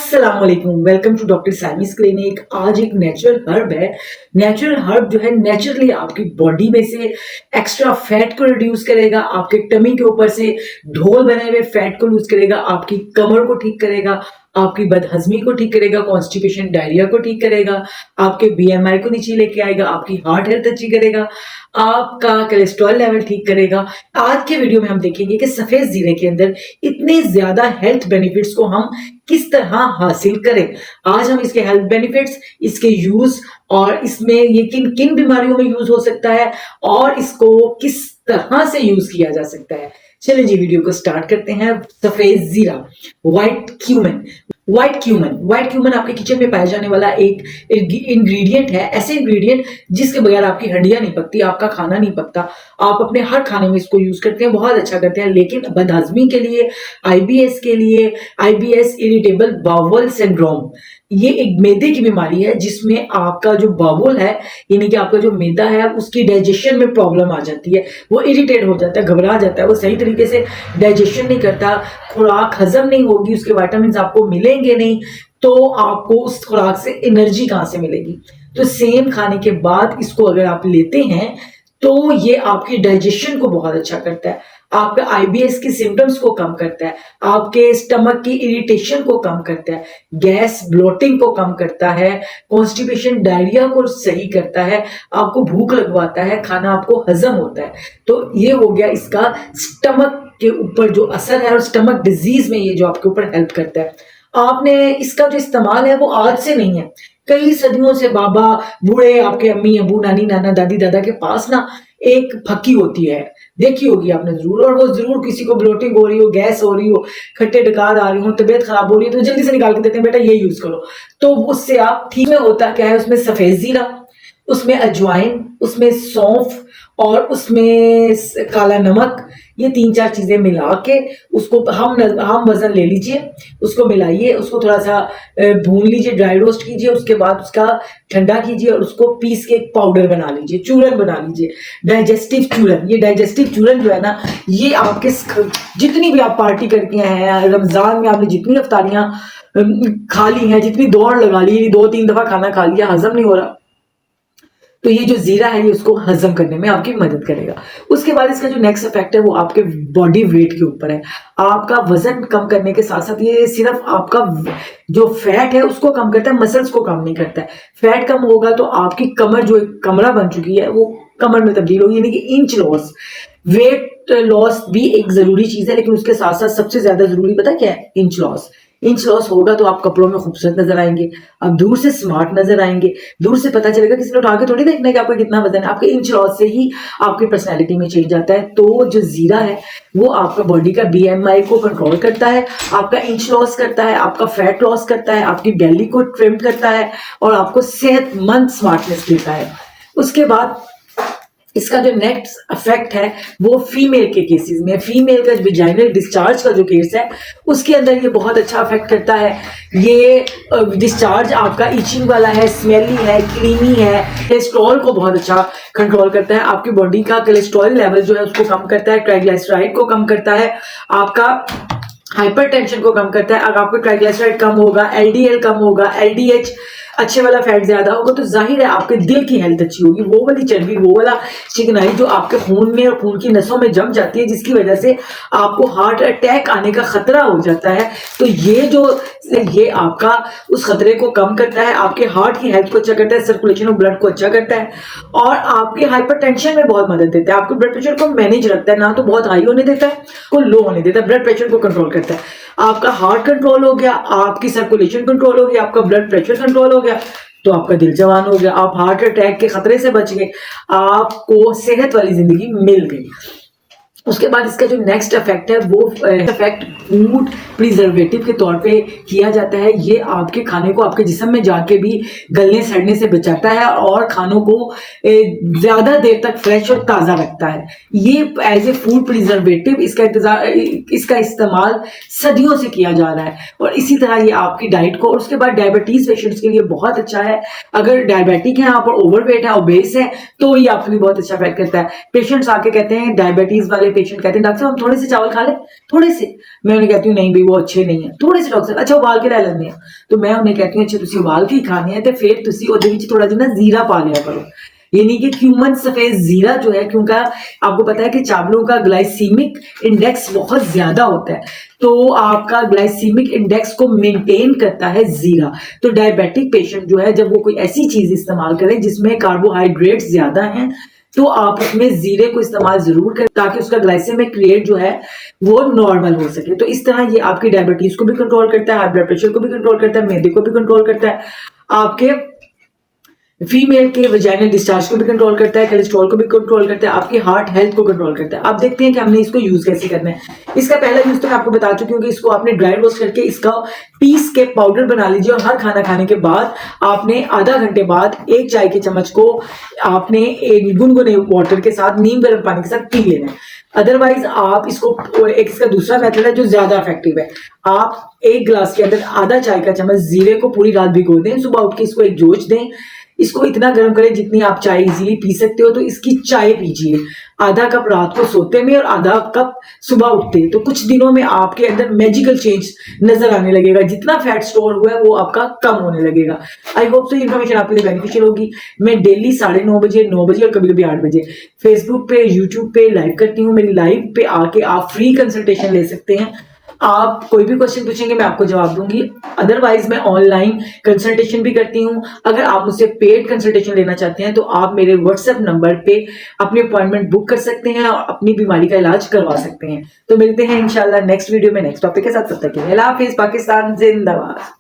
अस्सलाम वालेकुम, welcome to doctor सैमीज clinic. आज एक नेचुरल हर्ब है। नेचुरल हर्ब जो है नेचुरली आपकी बॉडी में से एक्स्ट्रा फैट को रिड्यूस करेगा, आपके टमी के ऊपर से ढोल बने हुए फैट को लूज करेगा, आपकी कमर को ठीक करेगा, आपकी बदहजमी को ठीक करेगा, कॉन्स्टिपेशन डायरिया को ठीक करेगा, आपके बीएमआई को नीचे लेके आएगा, आपकी हार्ट हेल्थ अच्छी करेगा, आपका कोलेस्ट्रॉल लेवल ठीक करेगा। आज के वीडियो में हम देखेंगे कि सफेद जीरे के अंदर इतने ज्यादा हेल्थ बेनिफिट्स को हम किस तरह हासिल करें। आज हम इसके हेल्थ बेनिफिट्स, इसके यूज और इसमें ये किन किन बीमारियों में यूज हो सकता है और इसको किस तरह से यूज किया जा सकता है। चलिए जी वीडियो को स्टार्ट करते हैं। सफेद जीरा, व्हाइट क्यूमिन। व्हाइट क्यूमिन आपके किचन में पाया जाने वाला एक इंग्रेडिएंट है। ऐसे इंग्रेडिएंट जिसके बगैर आपकी हड्डियां नहीं पकती, आपका खाना नहीं पकता। आप अपने हर खाने में इसको यूज करते हैं, बहुत अच्छा करते हैं। लेकिन बदहजमी के लिए, आईबीएस के लिए, आईबीएस इरिटेबल बाउल सिंड्रोम, ये एक मैदे की बीमारी है जिसमें आपका जो बाउल है यानी कि आपका जो मैदा है उसकी डाइजेशन में प्रॉब्लम आ जाती है। वो इरिटेट हो जाता है, घबरा जाता है, वो सही तरीके से डाइजेशन नहीं करता, खुराक हजम नहीं होगी, उसके विटामिन आपको मिलेंगे नहीं, तो आपको उस खुराक से एनर्जी कहां से मिलेगी। तो सेम खाने के बाद इसको अगर आप लेते हैं तो ये आपकी डाइजेशन को बहुत अच्छा करता है, आपका आईबीएस की सिम्टम्स को कम करता है, आपके स्टमक की इरिटेशन को कम करता है, गैस ब्लोटिंग को कम करता है, कॉन्स्टिपेशन डायरिया को सही करता है, आपको भूख लगवाता है, खाना आपको हजम होता है। तो ये हो गया इसका स्टमक के ऊपर जो असर है और स्टमक डिजीज में ये जो आपके ऊपर हेल्प करता है। आपने इसका जो इस्तेमाल है वो आज से नहीं है, कई सदियों से बाबा बूढ़े, आपके अम्मी अबू नानी नाना दादी दादा के पास ना एक फक्की होती है, देखी होगी आपने जरूर, और वो जरूर किसी को ब्लोटिंग हो रही हो, गैस हो रही हो, खट्टे डकार आ रही हो, तबीयत खराब हो रही है तो जल्दी से निकाल के देते हैं, बेटा ये यूज करो। तो उससे आप ठीक में होता क्या है, उसमें सफेद जीरा, उसमें अजवाइन, उसमें सौंफ और उसमें काला नमक, ये 3-4 चीजें मिला के उसको हम वजन ले लीजिए, उसको मिलाइए, उसको थोड़ा सा भून लीजिए, ड्राई रोस्ट कीजिए, उसके बाद उसका ठंडा कीजिए और उसको पीस के एक पाउडर बना लीजिए, चूरन बना लीजिए, डाइजेस्टिव चूरन। ये डाइजेस्टिव चूरन जो है ना, ये आपके जितनी भी आप पार्टी करके आए हैं, रमजान में आपने जितनी अफ्तारियां खा ली हैं, जितनी दौड़ लगा ली, 2-3 दफा खाना खा लिया, हजम नहीं हो रहा, तो ये जो जीरा है ये उसको हजम करने में आपकी मदद करेगा। उसके बाद इसका जो नेक्स्ट इफेक्ट है वो आपके बॉडी वेट के ऊपर है। आपका वजन कम करने के साथ साथ ये सिर्फ आपका जो फैट है उसको कम करता है, मसल्स को कम नहीं करता है। फैट कम होगा तो आपकी कमर जो एक कमरा बन चुकी है वो कमर में तब्दील होगी, यानी कि इंच लॉस। वेट लॉस भी एक जरूरी चीज है, लेकिन उसके साथ साथ सबसे ज्यादा जरूरी पता क्या है, इंच लॉस। इंच लॉस होगा तो आप कपड़ों में खूबसूरत नजर आएंगे, आप दूर से स्मार्ट नजर आएंगे, दूर से पता चलेगा, किसी ने उठा के थोड़ी देखना है कि आपका कितना वजन है। आपके इंच लॉस से ही आपकी पर्सनैलिटी में चेंज आता है। तो जो जीरा है वो आपका बॉडी का बीएमआई को कंट्रोल करता है, आपका इंच लॉस करता है, आपका फैट लॉस करता है, आपकी बेली को ट्रिम करता है और आपको सेहतमंद स्मार्टनेस देता है। उसके बाद इसका जो नेक्स्ट इफेक्ट है वो फीमेल के केसेस में, फीमेल का विजाइनल डिस्चार्ज का जो केस है उसके अंदर ये बहुत अच्छा इफेक्ट करता है। ये डिस्चार्ज आपका इचिंग वाला है, स्मेली है, क्रीमी है, कोलेस्ट्रॉल को बहुत अच्छा कंट्रोल करता है, आपकी बॉडी का कोलेस्ट्रॉल लेवल जो है उसको कम करता है, ट्राइग्लिसराइड को कम करता है, आपका हाइपरटेंशन को कम करता है। अगर आपको ट्राइग्लिसराइड कम होगा, एलडीएल कम होगा, एलडीएच अच्छे वाला फैट ज्यादा होगा, तो जाहिर है आपके दिल की हेल्थ अच्छी होगी। वो वाली चर्बी, वो वाला चिकनाई जो आपके खून में और खून की नसों में जम जाती है, जिसकी वजह से आपको हार्ट अटैक आने का खतरा हो जाता है, तो ये आपका उस खतरे को कम करता है, आपके हार्ट की हेल्थ को अच्छा करता है, सर्कुलेशन ऑफ ब्लड को अच्छा करता है और आपके हाइपरटेंशन में बहुत मदद देता है। आपके ब्लड प्रेशर को मैनेज रखता है, ना तो बहुत हाई होने देता है, को लो होने देता है, ब्लड प्रेशर को कंट्रोल करता है। आपका हार्ट कंट्रोल हो गया, आपकी सर्कुलेशन कंट्रोल हो गया, आपका ब्लड प्रेशर कंट्रोल हो गया, तो आपका दिल जवान हो गया, आप हार्ट अटैक के खतरे से बच गए, आपको सेहत वाली जिंदगी मिल गई। उसके बाद इसका जो नेक्स्ट इफेक्ट है वो इफेक्ट फूड प्रिजर्वेटिव के तौर पे किया जाता है। ये आपके खाने को आपके जिस्म में जाके भी गलने सड़ने से बचाता है और खानों को ज्यादा देर तक फ्रेश और ताज़ा रखता है। ये एज ए फूड प्रिजर्वेटिव इसका इस्तेमाल सदियों से किया जा रहा है और इसी तरह ये आपकी डाइट को, और उसके बाद डायबिटीज पेशेंट्स के लिए बहुत अच्छा है। अगर डायबिटिक है आप और ओवरवेट है, ओबेस है, तो ये आपके लिए बहुत अच्छा इफेक्ट करता है। पेशेंट्स आके कहते हैं, डायबिटीज वाले पेशेंट कहते हैं डॉक्टर साहब हम थोड़े से चावल खा लें, थोड़े से। मैं उन्हें कहती हूँ नहीं भाई वो अच्छे नहीं है, थोड़े से डॉक्टर साहब अच्छा उबाल के लै लेंगे हैं। तो मैं उन्हें कहती हूँ अच्छा तुसी उबाल के ही खाने हैं तो फिर तुसी ਉਹਦੇ ਵਿੱਚ थोड़ा जिहा जीरा पा लिया करो, यानी कि क्यूमन सफेद जीरा जो है, क्योंकि आपको पता है कि चावलों का ग्लाइसीमिक इंडेक्स बहुत ज्यादा होता है, तो आपका ग्लाइसीमिक इंडेक्स को मेंटेन करता है जीरा। तो डायबिटिक पेशेंट जो है जब वो कोई ऐसी चीज इस्तेमाल करें जिसमें कार्बोहाइड्रेट्स ज्यादा हैं तो आप उसमें जीरे को इस्तेमाल जरूर करें ताकि उसका ग्लाइसेमिक रेट जो है वो नॉर्मल हो सके। तो इस तरह ये आपकी डायबिटीज को भी कंट्रोल करता है, हाई ब्लड प्रेशर को भी कंट्रोल करता है, मैदे को भी कंट्रोल करता है, आपके फीमेल के वजाइनल डिस्चार्ज को भी कंट्रोल करता है, कोलेस्ट्रॉल को भी कंट्रोल करता है, आपकी हार्ट हेल्थ को कंट्रोल करता है। अब देखते हैं कि हमने इसको यूज कैसे करना है। इसका पहला यूज तो मैं आपको बता चुकी हूँ कि इसको आपने ड्राई रोस्ट करके इसका पीस के पाउडर बना लीजिए और हर खाना खाने के बाद आपने आधा घंटे बाद एक चाय के चम्मच को आपने एक गुनगुने वाटर के साथ नीम गर्म पानी के साथ पी लेना है। अदरवाइज आप इसको एक इसका दूसरा मेथड है जो ज्यादा इफेक्टिव है, आप एक गिलास के अंदर आधा चाय का चम्मच जीरे को पूरी रात भिगो दें, सुबह उठ के इसको एक जोश दें, इसको इतना गर्म करें जितनी आप चाय इजीली पी सकते हो, तो इसकी चाय पीजिए आधा कप रात को सोते में और आधा कप सुबह उठते। तो कुछ दिनों में आपके अंदर मैजिकल चेंज नजर आने लगेगा, जितना फैट स्टोर हुआ है वो आपका कम होने लगेगा। आई होप सो इन्फॉर्मेशन आपके लिए बेनिफिशियल होगी। मैं डेली 9:30 बजे, 9 बजे और कभी कभी 8 बजे फेसबुक पे, यूट्यूब पे लाइव करती हूँ। मेरी लाइव पे आके आप फ्री कंसल्टेशन ले सकते हैं। आप कोई भी क्वेश्चन पूछेंगे मैं आपको जवाब दूंगी। अदरवाइज मैं ऑनलाइन कंसल्टेशन भी करती हूँ। अगर आप मुझसे पेड कंसल्टेशन लेना चाहते हैं तो आप मेरे व्हाट्सएप नंबर पे अपनी अपॉइंटमेंट बुक कर सकते हैं और अपनी बीमारी का इलाज करवा सकते हैं। तो मिलते हैं इंशाल्लाह नेक्स्ट वीडियो में नेक्स्ट टॉपिक के साथ। तब तक के लिए अल्लाह हाफिज। पाकिस्तान जिंदाबाद।